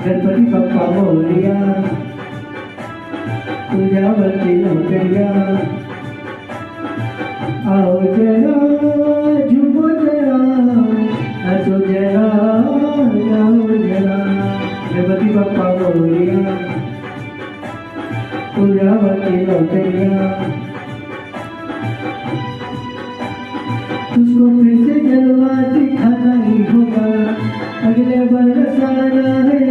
गणपति बप्पा मोरया, पूजावती नौकरिया, आओ जरा झूमो जरा, नाचो जरा, गाओ जरा। गणपति बप्पा मोरया, पूजावती नौकरिया, तुझको फिर से जलवा दिखाना ही होगा, अगले बरस आना है